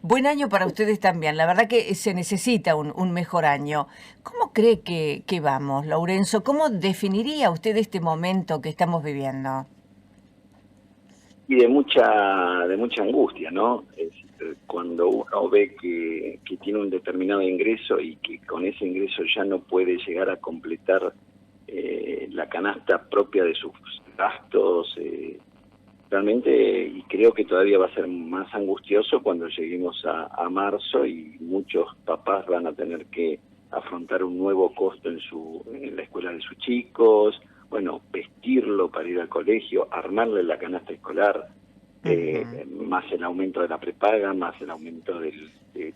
Buen año para ustedes también. La verdad que se necesita un mejor año. ¿Cómo cree que vamos, Laurenzo? ¿Cómo definiría usted este momento que estamos viviendo? Y de mucha angustia, ¿no? Es decir, cuando uno ve que tiene un determinado ingreso y que con ese ingreso ya no puede llegar a completar la canasta propia de sus gastos, realmente, y creo que todavía va a ser más angustioso cuando lleguemos a marzo y muchos papás van a tener que afrontar un nuevo costo en la escuela de sus chicos, bueno, vestirlo para ir al colegio, armarle la canasta escolar, Ujú. más el aumento de la prepaga, más el aumento de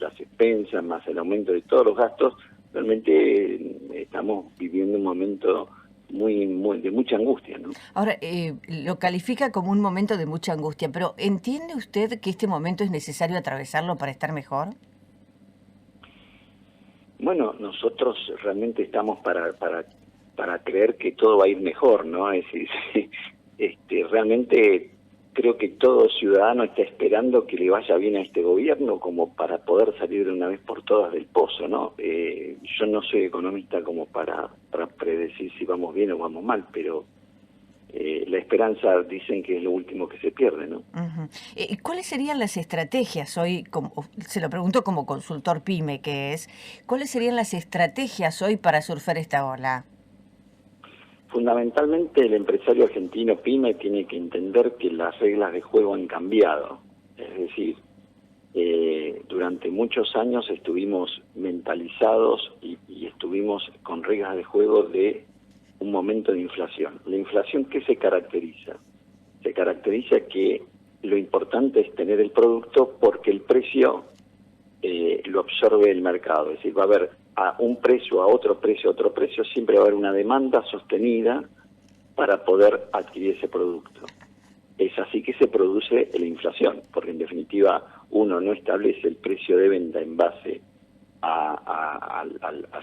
las expensas, más el aumento de todos los gastos. Realmente estamos viviendo un momento de mucha angustia, ¿no? Ahora, lo califica como un momento de mucha angustia, pero ¿entiende usted que este momento es necesario atravesarlo para estar mejor? Bueno, nosotros realmente estamos para creer que todo va a ir mejor, ¿no? Es decir, realmente creo que todo ciudadano está esperando que le vaya bien a este gobierno como para poder salir de una vez por todas del pozo, ¿no? Yo no soy economista como para predecir si vamos bien o vamos mal, pero la esperanza dicen que es lo último que se pierde, ¿no? Ujú. ¿Cuáles serían las estrategias hoy, se lo pregunto como consultor PYME que es, cuáles serían las estrategias hoy para surfar esta ola? Fundamentalmente el empresario argentino PYME tiene que entender que las reglas de juego han cambiado. Es decir, durante muchos años estuvimos mentalizados y estuvimos con reglas de juego de un momento de inflación. ¿La inflación qué se caracteriza? Se caracteriza que lo importante es tener el producto porque el precio lo absorbe el mercado. Es decir, va a haber a un precio, a otro precio, siempre va a haber una demanda sostenida para poder adquirir ese producto. Es así que se produce la inflación, porque en definitiva uno no establece el precio de venta en base a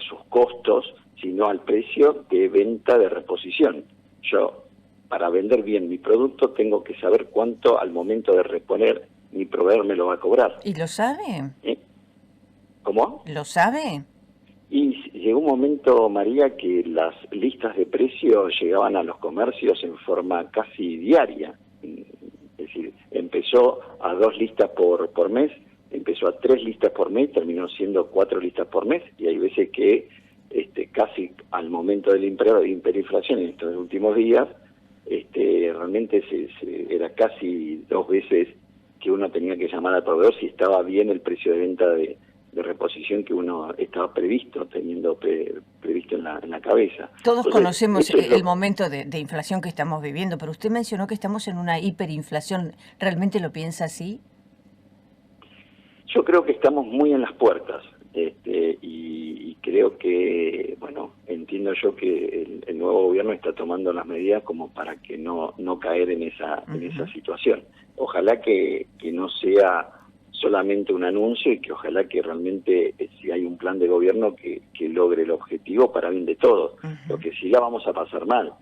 sus costos, sino al precio de venta de reposición. Yo, para vender bien mi producto, tengo que saber cuánto al momento de reponer mi proveedor me lo va a cobrar. ¿Y lo sabe? ¿Eh? ¿Cómo? ¿Lo sabe? Y llegó un momento, María, que las listas de precios llegaban a los comercios en forma casi diaria. Es decir, empezó a 2 listas por mes, empezó a 3 listas por mes, terminó siendo 4 listas por mes, y hay veces que casi al momento de la hiperinflación en estos últimos días, realmente era casi 2 veces que uno tenía que llamar al proveedor si estaba bien el precio de venta de reposición que uno estaba teniendo previsto en la cabeza. Todos Entonces, conocemos eso es el lo momento de inflación que estamos viviendo, pero usted mencionó que estamos en una hiperinflación. ¿Realmente lo piensa así? yo creo que estamos muy en las puertas, y creo que, bueno, entiendo yo que el nuevo gobierno está tomando las medidas como para que no caer en esa Ujú. situación. Ojalá que no sea solamente un anuncio y que ojalá que realmente si hay un plan de gobierno que logre el objetivo para bien de todos, Ujú. porque si la vamos a pasar mal.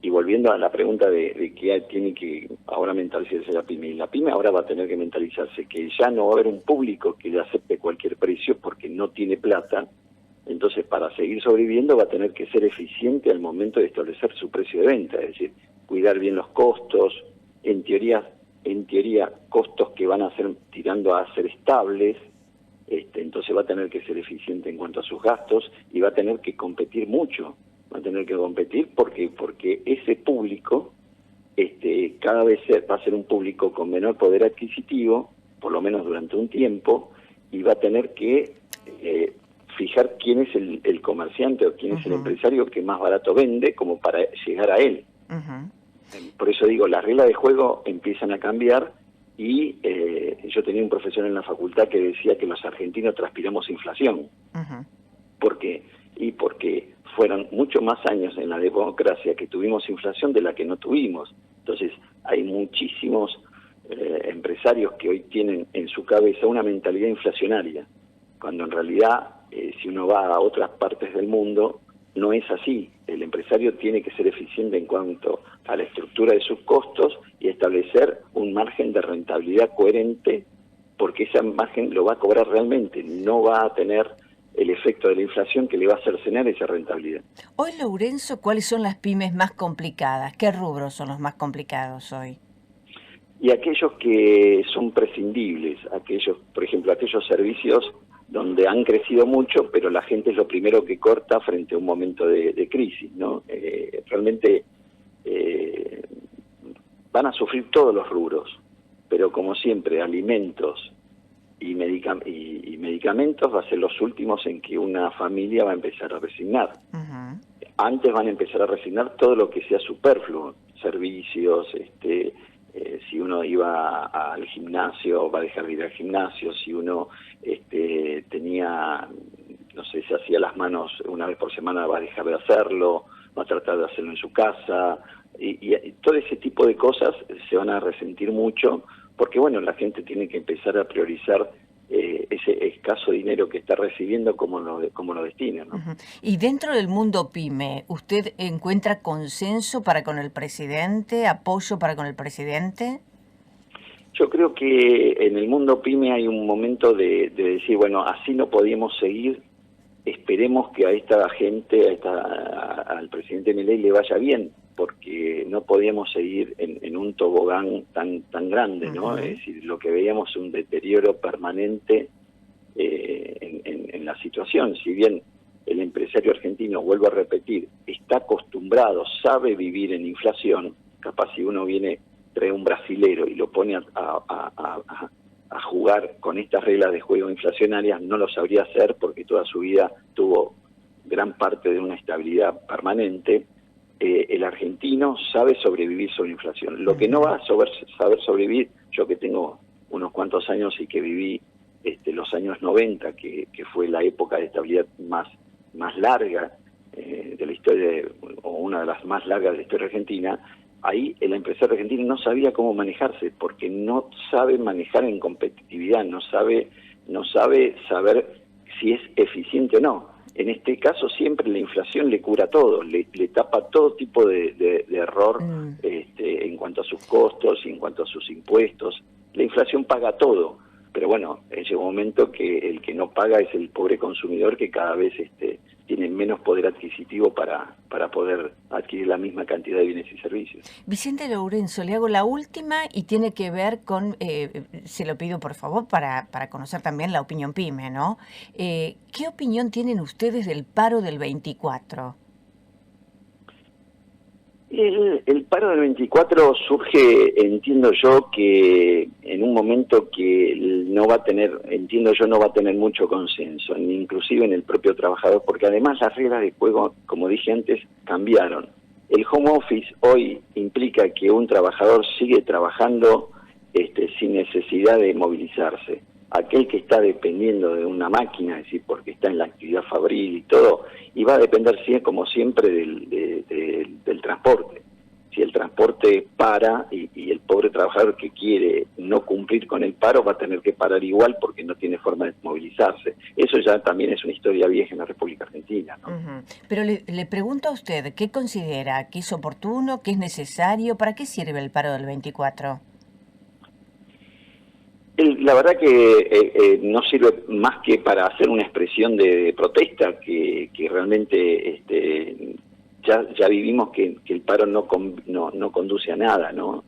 Y volviendo a la pregunta de que tiene que ahora mentalizarse la pyme ahora va a tener que mentalizarse que ya no va a haber un público que le acepte cualquier precio porque no tiene plata, entonces para seguir sobreviviendo va a tener que ser eficiente al momento de establecer su precio de venta, es decir, cuidar bien los costos, en teoría costos que van a ser tirando a ser estables, entonces va a tener que ser eficiente en cuanto a sus gastos y va a tener que competir mucho, va a tener que competir porque ese público cada vez va a ser un público con menor poder adquisitivo, por lo menos durante un tiempo, y va a tener que fijar quién es el comerciante o quién es el Ujú. empresario que más barato vende como para llegar a él. Ujú. Por eso digo, las reglas de juego empiezan a cambiar y yo tenía un profesor en la facultad que decía que los argentinos transpiramos inflación. Ujú. ¿Por qué? Y porque fueron muchos más años en la democracia que tuvimos inflación de la que no tuvimos. Entonces, hay muchísimos empresarios que hoy tienen en su cabeza una mentalidad inflacionaria, cuando en realidad, si uno va a otras partes del mundo, no es así. El empresario tiene que ser eficiente en cuanto a la estructura de sus costos y establecer un margen de rentabilidad coherente porque esa margen lo va a cobrar realmente, no va a tener el efecto de la inflación que le va a cercenar esa rentabilidad. Hoy, Lourenço, ¿cuáles son las pymes más complicadas? ¿Qué rubros son los más complicados hoy? Y aquellos que son prescindibles, aquellos, por ejemplo, aquellos servicios donde han crecido mucho, pero la gente es lo primero que corta frente a un momento de crisis, ¿no? Realmente van a sufrir todos los rubros, pero como siempre, alimentos y medicamentos va a ser los últimos en que una familia va a empezar a resignar. Uh-huh. Antes van a empezar a resignar todo lo que sea superfluo, servicios, si uno iba al gimnasio, va a dejar de ir al gimnasio, si uno tenía, no sé, se hacía las manos una vez por semana, va a dejar de hacerlo, va a tratar de hacerlo en su casa, y todo ese tipo de cosas se van a resentir mucho, porque bueno, la gente tiene que empezar a priorizar ese escaso dinero que está recibiendo, cómo lo destina, ¿no? Uh-huh. Y dentro del mundo PYME, ¿usted encuentra consenso para con el presidente, apoyo para con el presidente? Yo creo que en el mundo PYME hay un momento de decir, bueno, así no podíamos seguir, esperemos que a esta gente, al presidente Milei le vaya bien, porque no podíamos seguir en un tobogán tan grande, ¿no? Uh-huh. Es decir, lo que veíamos es un deterioro permanente en la situación. Si bien el empresario argentino, vuelvo a repetir, está acostumbrado, sabe vivir en inflación, capaz si uno trae un brasilero y lo pone a jugar con estas reglas de juego inflacionarias, no lo sabría hacer porque toda su vida tuvo gran parte de una estabilidad permanente. El argentino sabe sobrevivir sobre inflación. Lo que no va a saber sobrevivir, yo que tengo unos cuantos años y que viví los años 90, que fue la época de estabilidad más larga de la historia, o una de las más largas de la historia argentina, ahí el empresario argentino no sabía cómo manejarse, porque no sabe manejar en competitividad, no sabe saber si es eficiente o no. En este caso siempre la inflación le cura todo, le tapa todo tipo de error en cuanto a sus costos y en cuanto a sus impuestos. La inflación paga todo, pero bueno, llega un momento que el que no paga es el pobre consumidor, que cada vez tiene menos poder adquisitivo para poder adquirir la misma cantidad de bienes y servicios. Vicente Lourenço, le hago la última y tiene que ver con, se lo pido por favor para conocer también la opinión PYME, ¿no? ¿Qué opinión tienen ustedes del paro del 24? El paro del 24 surge, entiendo yo, que en un momento que no va a tener mucho consenso, inclusive en el propio trabajador, porque además las reglas de juego, como dije antes, cambiaron. El home office hoy implica que un trabajador sigue trabajando sin necesidad de movilizarse. Aquel que está dependiendo de una máquina, es decir, porque está en la actividad fabril y todo, y va a depender, como siempre, del transporte. Si el transporte para y el pobre trabajador que quiere no cumplir con el paro va a tener que parar igual porque no tiene forma de movilizarse. Eso ya también es una historia vieja en la República Argentina, ¿no? Uh-huh. Pero le pregunto a usted, ¿qué considera? ¿Que es oportuno? ¿Que es necesario? ¿Para qué sirve el paro del 24? La verdad que no sirve más que para hacer una expresión de protesta, que realmente ya vivimos que el paro no conduce a nada, ¿no?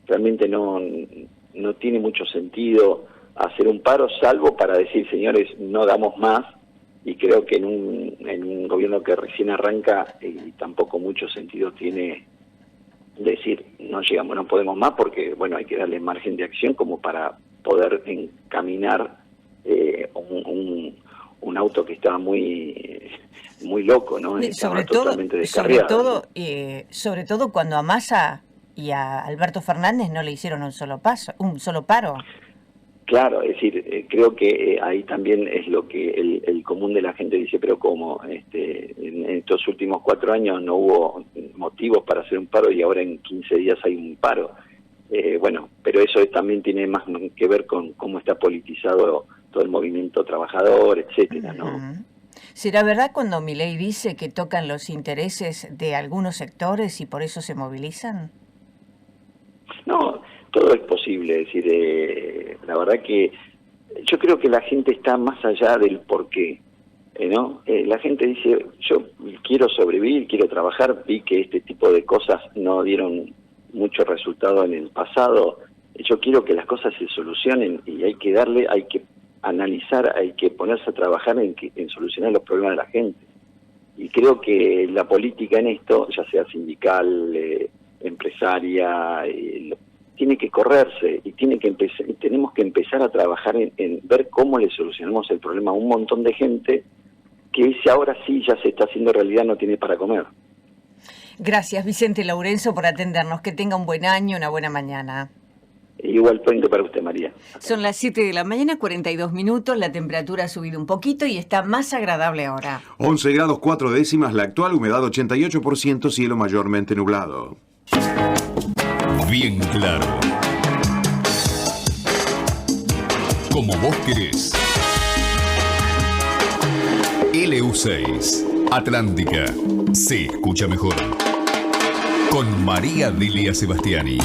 Realmente no tiene mucho sentido hacer un paro, salvo para decir, señores, no damos más, y creo que en un gobierno que recién arranca tampoco mucho sentido tiene decir no llegamos, no podemos más, porque bueno, hay que darle margen de acción como para poder encaminar un auto que estaba muy loco, ¿no? Estaba totalmente descarriado. Sobre todo cuando a Massa y a Alberto Fernández no le hicieron un solo paro. Claro, es decir, creo que ahí también es lo que el común de la gente dice, pero ¿cómo? En estos últimos 4 años no hubo motivos para hacer un paro y ahora en 15 días hay un paro. Bueno, pero eso también tiene más que ver con cómo está politizado todo el movimiento trabajador, etcétera, ¿no? Uh-huh. ¿Será verdad cuando Milei dice que tocan los intereses de algunos sectores y por eso se movilizan? No, todo es posible. Es decir, la verdad que yo creo que la gente está más allá del porqué, ¿no? La gente dice, yo quiero sobrevivir, quiero trabajar, vi que este tipo de cosas no dieron mucho resultado en el pasado, yo quiero que las cosas se solucionen y hay que analizar, hay que ponerse a trabajar en solucionar los problemas de la gente. Y creo que la política en esto, ya sea sindical, empresaria, tiene que correrse y tenemos que empezar a trabajar en ver cómo le solucionamos el problema a un montón de gente que si ahora sí ya se está haciendo realidad, no tiene para comer. Gracias, Vicente Lourenço, por atendernos. Que tenga un buen año, una buena mañana. Igual pronto para usted, María. Son las 7 de la mañana, 42 minutos, la temperatura ha subido un poquito y está más agradable ahora. 11 grados 4 décimas la actual, humedad 88%, cielo mayormente nublado. Bien claro. Como vos querés. LU6, Atlántica, se escucha mejor. Con María Delia Sebastiani.